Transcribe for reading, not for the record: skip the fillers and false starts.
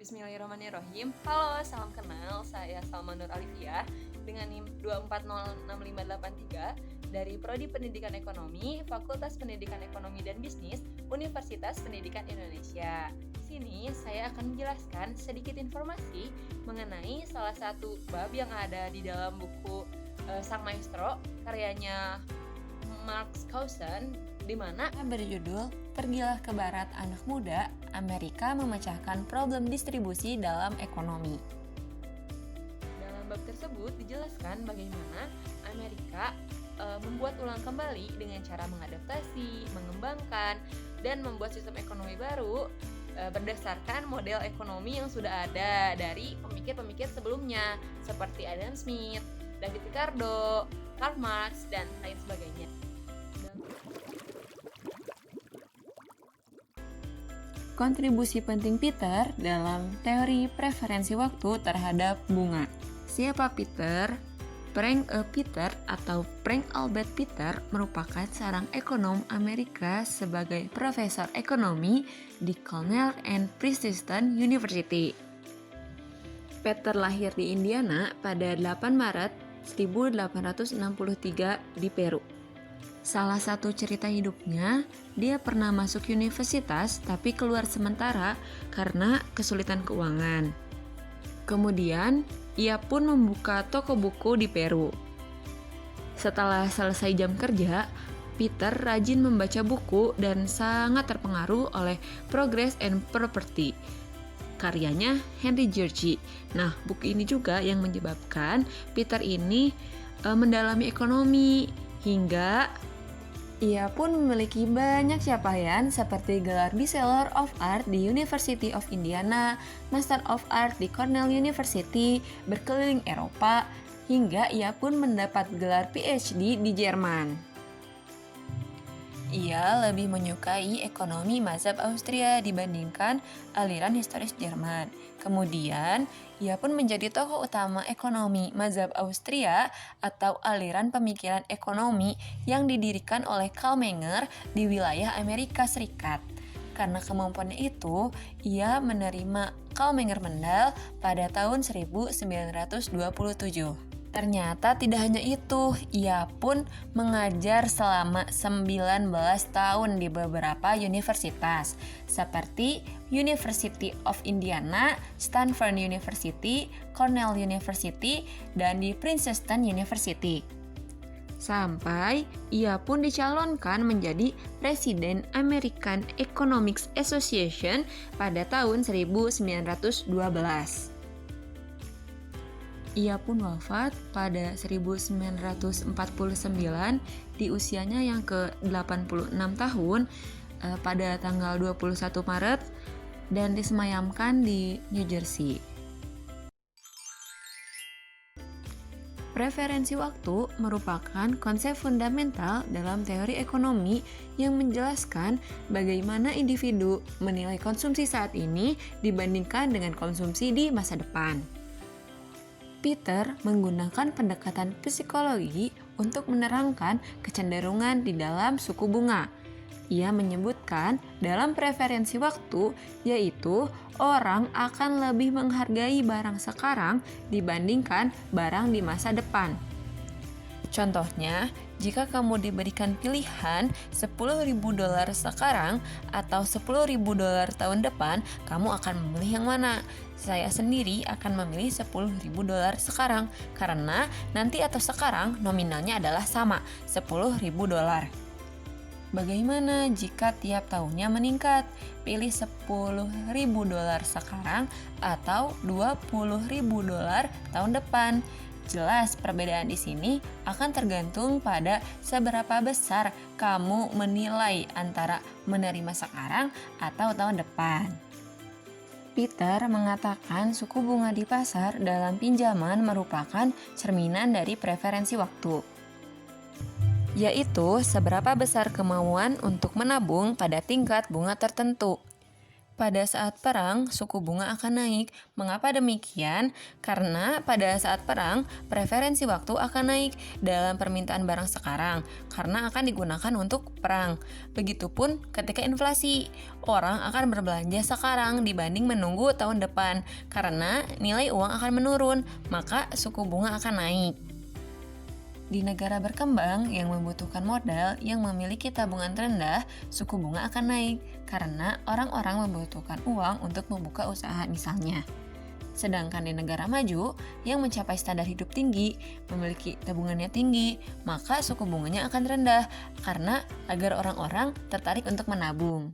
Bismillahirrahmanirrahim. Halo, salam kenal. Saya Salma Nur Alifia dengan NIM 2406583 dari Prodi Pendidikan Ekonomi, Fakultas Pendidikan Ekonomi dan Bisnis, Universitas Pendidikan Indonesia. Sini saya akan menjelaskan sedikit informasi mengenai salah satu bab yang ada di dalam buku Sang Maestro karyanya Marx Kausen, di mana berjudul Pergilah ke Barat Anak Muda, Amerika Memecahkan Problem Distribusi dalam Ekonomi. Dalam bab tersebut dijelaskan bagaimana Amerika membuat ulang kembali dengan cara mengadaptasi, mengembangkan, dan membuat sistem ekonomi baru berdasarkan model ekonomi yang sudah ada dari pemikir-pemikir sebelumnya seperti Adam Smith, David Ricardo, Karl Marx, dan lain sebagainya. Kontribusi penting Peter dalam teori preferensi waktu terhadap bunga. Siapa Peter? Frank Peter atau Frank Albert Peter merupakan seorang ekonom Amerika sebagai profesor ekonomi di Cornell and Princeton University. Peter lahir di Indiana pada 8 Maret 1863 di Peru. Salah satu cerita hidupnya, dia pernah masuk universitas tapi keluar sementara karena kesulitan keuangan. Kemudian, ia pun membuka toko buku di Peru. Setelah selesai jam kerja, Peter rajin membaca buku dan sangat terpengaruh oleh Progress and Property, karyanya Henry George. Nah, buku ini juga yang menyebabkan Peter ini mendalami ekonomi hingga ia pun memiliki banyak capaian seperti gelar Bachelor of Art di University of Indiana, Master of Art di Cornell University, berkeliling Eropa, hingga ia pun mendapat gelar PhD di Jerman. Ia lebih menyukai ekonomi mazhab Austria dibandingkan aliran historis Jerman. Kemudian, ia pun menjadi tokoh utama ekonomi mazhab Austria atau aliran pemikiran ekonomi yang didirikan oleh Karl Menger di wilayah Amerika Serikat. Karena kemampuannya itu, ia menerima Karl Menger Medal pada tahun 1927. Ternyata tidak hanya itu, ia pun mengajar selama 19 tahun di beberapa universitas, seperti University of Indiana, Stanford University, Cornell University, dan di Princeton University. Sampai ia pun dicalonkan menjadi Presiden American Economics Association pada tahun 1912. Ia pun wafat pada 1949 di usianya yang ke-86 tahun pada tanggal 21 Maret dan disemayamkan di New Jersey. Preferensi waktu merupakan konsep fundamental dalam teori ekonomi yang menjelaskan bagaimana individu menilai konsumsi saat ini dibandingkan dengan konsumsi di masa depan. Peter menggunakan pendekatan psikologi untuk menerangkan kecenderungan di dalam suku bunga. Ia menyebutkan dalam preferensi waktu, yaitu orang akan lebih menghargai barang sekarang dibandingkan barang di masa depan. Contohnya, jika kamu diberikan pilihan $10.000 sekarang atau $10.000 tahun depan, kamu akan memilih yang mana? Saya sendiri akan memilih $10.000 sekarang karena nanti atau sekarang nominalnya adalah sama, $10.000. Bagaimana jika tiap tahunnya meningkat? Pilih $10.000 sekarang atau $20.000 tahun depan. Jelas perbedaan di sini akan tergantung pada seberapa besar kamu menilai antara menerima sekarang atau tahun depan. Peter mengatakan suku bunga di pasar dalam pinjaman merupakan cerminan dari preferensi waktu, yaitu seberapa besar kemauan untuk menabung pada tingkat bunga tertentu. Pada saat perang, suku bunga akan naik. Mengapa demikian? Karena pada saat perang, preferensi waktu akan naik dalam permintaan barang sekarang, karena akan digunakan untuk perang. Begitupun ketika inflasi, orang akan berbelanja sekarang dibanding menunggu tahun depan, karena nilai uang akan menurun, maka suku bunga akan naik. Di negara berkembang yang membutuhkan modal yang memiliki tabungan rendah, suku bunga akan naik karena orang-orang membutuhkan uang untuk membuka usaha misalnya. Sedangkan di negara maju yang mencapai standar hidup tinggi, memiliki tabungannya tinggi, maka suku bunganya akan rendah karena agar orang-orang tertarik untuk menabung.